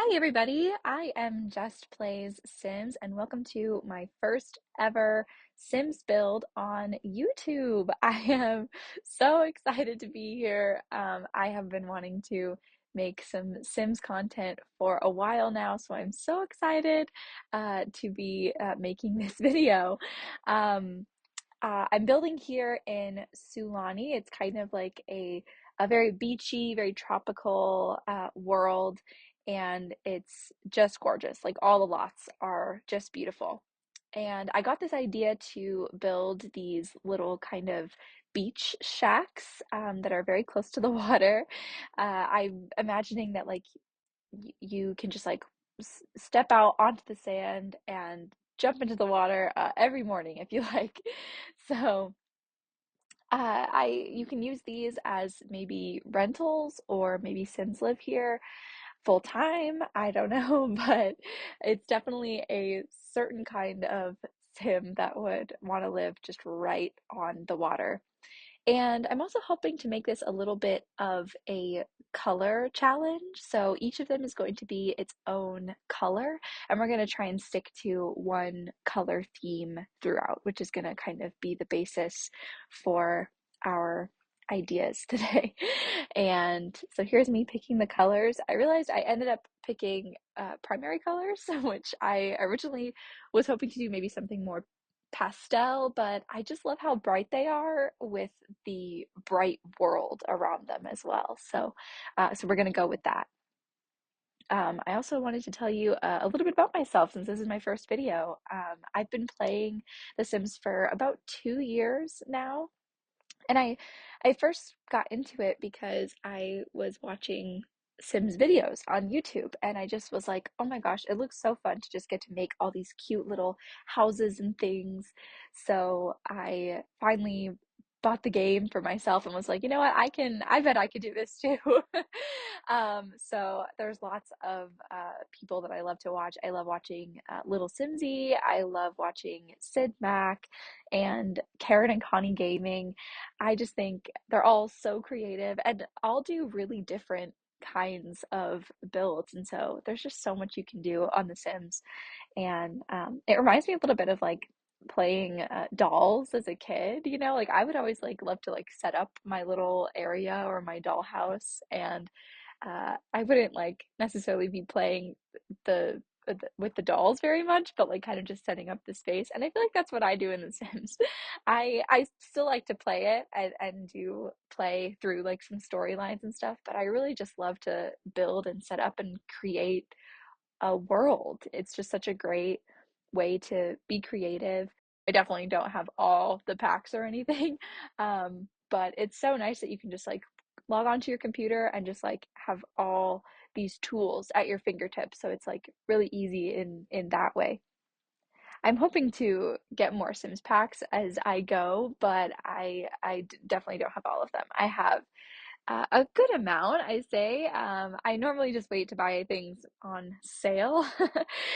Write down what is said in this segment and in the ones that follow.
Hi, everybody. I am Just Plays Sims, and welcome to my first ever Sims build on YouTube. I am so excited to be here. I have been wanting to make some Sims content for a while now, so I'm so excited to be making this video. Um, I'm building here in Sulani. It's kind of like a very beachy, very tropical world, and it's just gorgeous. Like all the lots are just beautiful. And I got this idea to build these little kind of beach shacks that are very close to the water. I'm imagining that like you can just like step out onto the sand and jump into the water every morning if you like. So I you can use these as maybe rentals or maybe Sims live here full time. I don't know, but it's definitely a certain kind of Sim that would want to live just right on the water. And I'm also hoping to make this a little bit of a color challenge. So each of them is going to be its own color, and we're going to try and stick to one color theme throughout, which is going to kind of be the basis for our ideas today. And so here's me picking the colors. I realized I ended up picking primary colors, which I originally was hoping to do maybe something more pastel, but I just love how bright they are with the bright world around them as well. So we're gonna go with that. I also wanted to tell you a little bit about myself since this is my first video. I've been playing The Sims for about 2 years now, and I first got into it because I was watching Sims videos on YouTube, and I just was like, oh my gosh, it looks so fun to just get to make all these cute little houses and things. So I finally bought the game for myself and was like, you know what, I bet I could do this too. So there's lots of people that I love to watch. I love watching Little Simsy. I love watching Sid Mac and Karen and Connie Gaming. I just think they're all so creative and all do really different kinds of builds. And so there's just so much you can do on The Sims. And it reminds me a little bit of like playing dolls as a kid, you know, like I would always like love to like set up my little area or my doll house, and I wouldn't like necessarily be playing the with the dolls very much, but like kind of just setting up the space. And I feel like that's what I do in The Sims. I still like to play it and do play through like some storylines and stuff, but I really just love to build and set up and create a world. It's just such a great way to be creative. I definitely don't have all the packs or anything, but it's so nice that you can just like log onto your computer and just like have all these tools at your fingertips. So it's like really easy in that way. I'm hoping to get more Sims packs as I go, but I definitely don't have all of them. I have a good amount, I say. I normally just wait to buy things on sale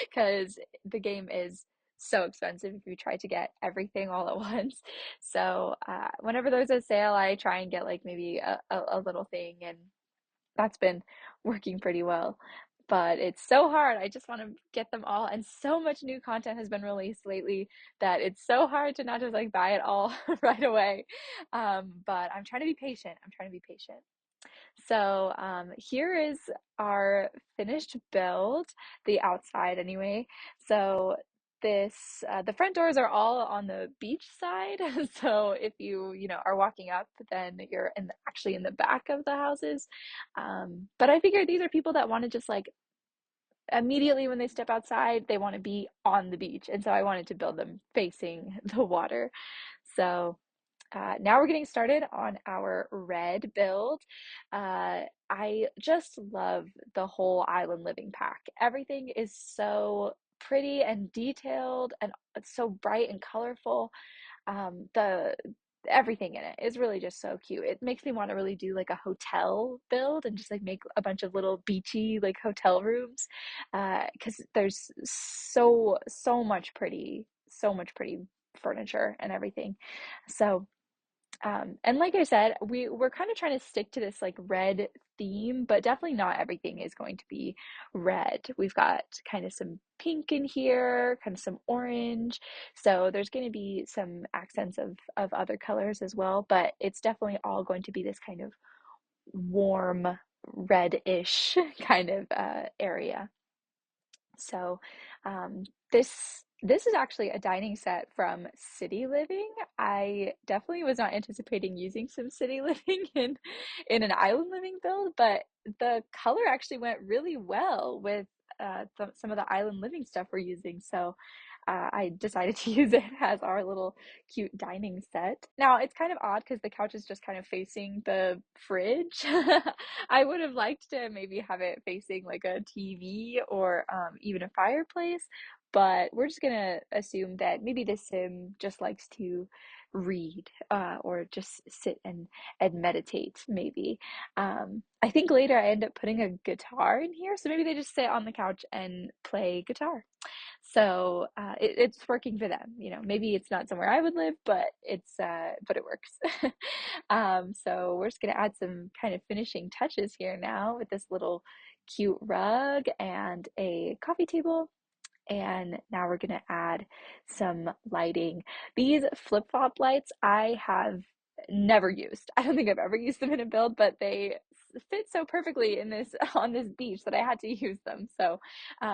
because the game is so expensive if you try to get everything all at once. So whenever there's a sale, I try and get like maybe a little thing, and that's been working pretty well. But it's so hard. I just want to get them all, and so much new content has been released lately that it's so hard to not just like buy it all right away. But I'm trying to be patient. I'm trying to be patient. So here is our finished build, the outside anyway. So this the front doors are all on the beach side. So if you know are walking up, then you're actually in the back of the houses. But I figure these are people that want to just like immediately when they step outside, they want to be on the beach, and so I wanted to build them facing the water. So now we're getting started on our red build. I just love the whole island living pack. Everything is so pretty and detailed, and it's so bright and colorful. The everything in it is really just so cute. It makes me want to really do like a hotel build and just like make a bunch of little beachy like hotel rooms, because there's so much pretty furniture and everything. So And like I said, we're kind of trying to stick to this like red theme, but definitely not everything is going to be red. We've got kind of some pink in here, kind of some orange. So there's going to be some accents of other colors as well, but it's definitely all going to be this kind of warm red-ish kind of area. So, this is actually a dining set from City Living. I definitely was not anticipating using some City Living in an island living build, but the color actually went really well with some of the island living stuff we're using. So, I decided to use it as our little cute dining set. Now, it's kind of odd because the couch is just kind of facing the fridge. I would have liked to maybe have it facing like a TV or even a fireplace, but we're just gonna assume that maybe the sim just likes to read or just sit and meditate, maybe. I think later I end up putting a guitar in here, so maybe they just sit on the couch and play guitar. So it's working for them. You know, maybe it's not somewhere I would live, but it works. So we're just gonna add some kind of finishing touches here now with this little cute rug and a coffee table. And now we're gonna add some lighting. These flip-flop lights I have never used. I don't think I've ever used them in a build, but they fit so perfectly in this on this beach that I had to use them. So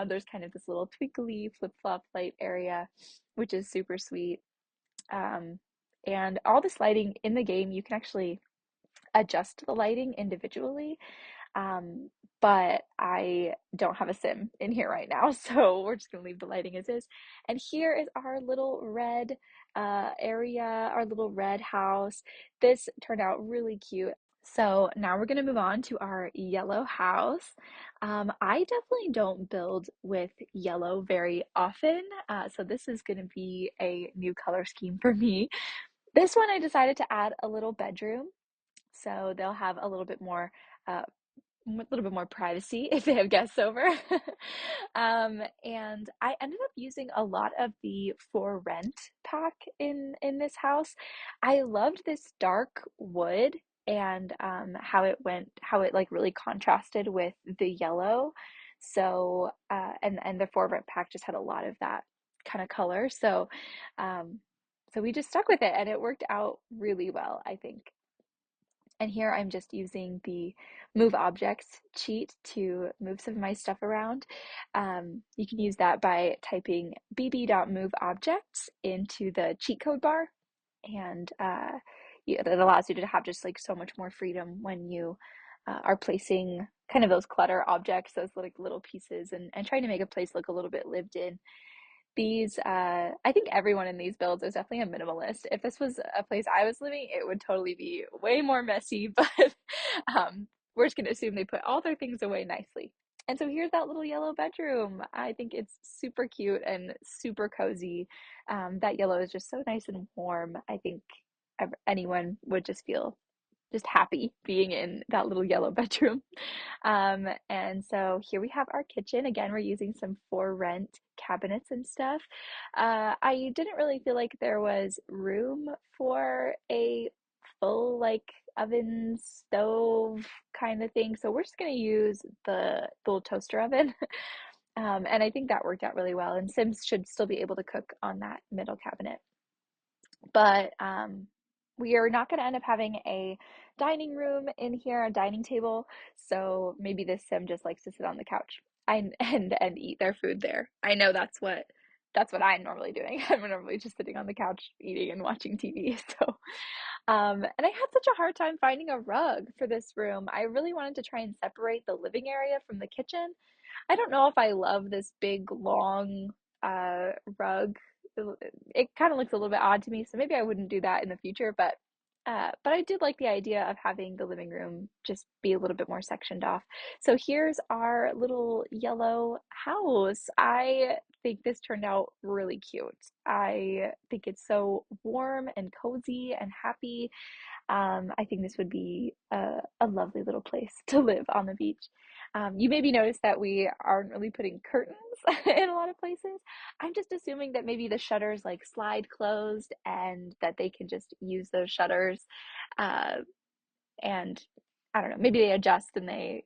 there's kind of this little twinkly flip-flop light area, which is super sweet. Um, and all this lighting in the game, you can actually adjust the lighting individually. Um, but I don't have a sim in here right now, so we're just gonna leave the lighting as is. And here is our little red area, our little red house. This turned out really cute. So now we're going to move on to our yellow house. I definitely don't build with yellow very often, so this is going to be a new color scheme for me. This one I decided to add a little bedroom, so they'll have uh, a little bit more privacy if they have guests over. And I ended up using a lot of the for rent pack in this house. I loved this dark wood and how it like really contrasted with the yellow. So and the for rent pack just had a lot of that kind of color. Um, so we just stuck with it and it worked out really well, I think. And here I'm just using the move objects cheat to move some of my stuff around. You can use that by typing bb.moveobjects into the cheat code bar, and it allows you to have just like so much more freedom when you are placing kind of those clutter objects, those like little pieces, and trying to make a place look a little bit lived in. I think everyone in these builds is definitely a minimalist. If this was a place I was living, it would totally be way more messy, but we're just gonna assume they put all their things away nicely. And so here's that little yellow bedroom. I think it's super cute and super cozy. That yellow is just so nice and warm. I think anyone would just feel just happy being in that little yellow bedroom. And so here we have our kitchen. Again, we're using some for rent cabinets and stuff. I didn't really feel like there was room for a full like oven stove kind of thing. So we're just gonna use the little toaster oven. And I think that worked out really well. And Sims should still be able to cook on that middle cabinet. But we are not going to end up having a dining room in here, a dining table. So maybe this sim just likes to sit on the couch and eat their food there. I know that's what I'm normally doing. I'm normally just sitting on the couch eating and watching TV. So and I had such a hard time finding a rug for this room. I really wanted to try and separate the living area from the kitchen. I don't know if I love this big long rug. It kind of looks a little bit odd to me, so maybe I wouldn't do that in the future, but I did like the idea of having the living room just be a little bit more sectioned off. So here's our little yellow house. I think this turned out really cute. I think it's so warm and cozy and happy. I think this would be a lovely little place to live on the beach. You maybe noticed that we aren't really putting curtains in a lot of places. I'm just assuming that maybe the shutters like slide closed and that they can just use those shutters. Uh, and I don't know, maybe they adjust and they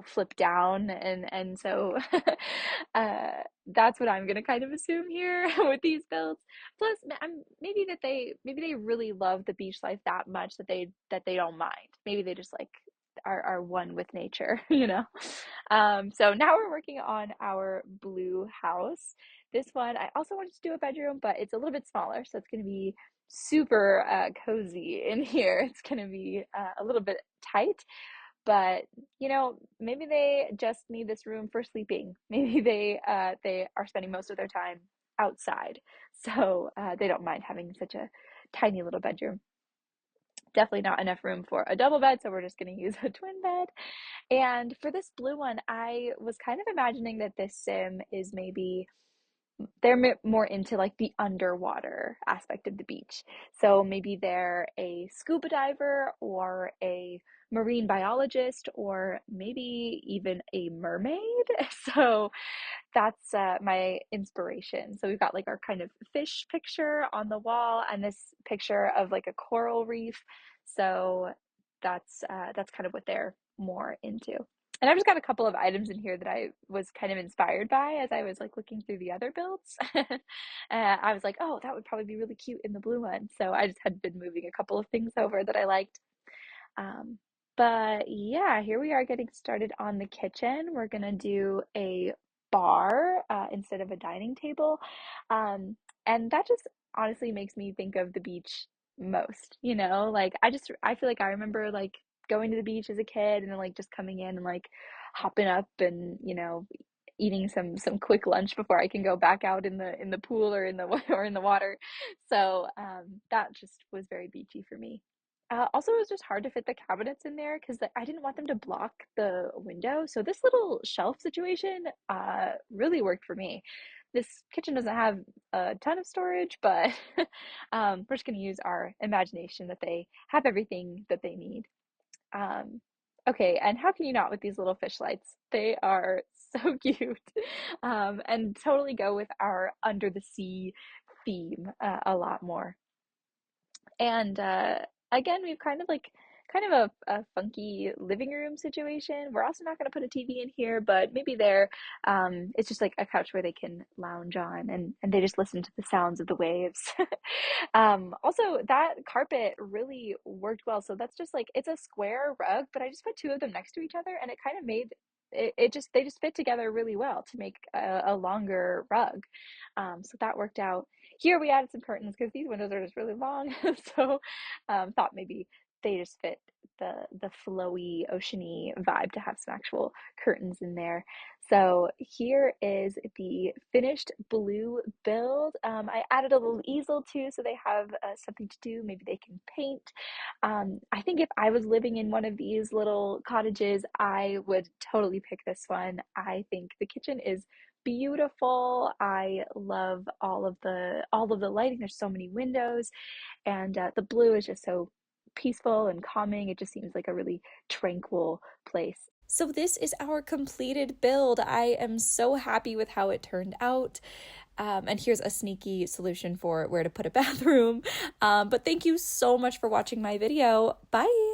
flip down and so that's what I'm gonna kind of assume here with these builds. Plus, maybe they really love the beach life that much that they don't mind. Maybe they just like are one with nature, you know. So now we're working on our blue house. This one I also wanted to do a bedroom, but it's a little bit smaller, so it's gonna be super cozy in here. It's gonna be a little bit tight, but maybe they just need this room for sleeping. Maybe they are spending most of their time outside, so they don't mind having such a tiny little bedroom. Definitely not enough room for a double bed, so we're just going to use a twin bed. And for this blue one, I was kind of imagining that this sim is maybe they're more into like the underwater aspect of the beach. So maybe they're a scuba diver or a marine biologist or maybe even a mermaid. So that's my inspiration. So we've got like our kind of fish picture on the wall and this picture of like a coral reef. So that's kind of what they're more into. And I've just got a couple of items in here that I was kind of inspired by as I was like looking through the other builds. I was like, oh, that would probably be really cute in the blue one. So I just had been moving a couple of things over that I liked. Um, but yeah, here we are getting started on the kitchen. We're gonna do a bar instead of a dining table. Um, and that just honestly makes me think of the beach most, like I feel like I remember like going to the beach as a kid and then like just coming in and like hopping up and, eating some quick lunch before I can go back out in the pool or in the or in the water. So that just was very beachy for me. Also, it was just hard to fit the cabinets in there because I didn't want them to block the window. So this little shelf situation really worked for me. This kitchen doesn't have a ton of storage, but we're just going to use our imagination that they have everything that they need. Um, okay, and how can you not with these little fish lights? They are so cute, and totally go with our under the sea theme a lot more. And again, we've kind of a funky living room situation. We're also not going to put a TV in here, but maybe there, it's just like a couch where they can lounge on and they just listen to the sounds of the waves. Also, that carpet really worked well. So that's just like it's a square rug, but I just put two of them next to each other, and it kind of made it just they just fit together really well to make a longer rug. So that worked out. Here we added some curtains because these windows are just really long. So thought maybe they just fit the flowy, oceany vibe to have some actual curtains in there. So here is the finished blue build. I added a little easel too, so they have something to do. Maybe they can paint. I think if I was living in one of these little cottages, I would totally pick this one. I think the kitchen is beautiful. I love all of the lighting. There's so many windows, and the blue is just so peaceful and calming. It just seems like a really tranquil place. So this is our completed build. I am so happy with how it turned out. And here's a sneaky solution for where to put a bathroom. But thank you so much for watching my video. Bye.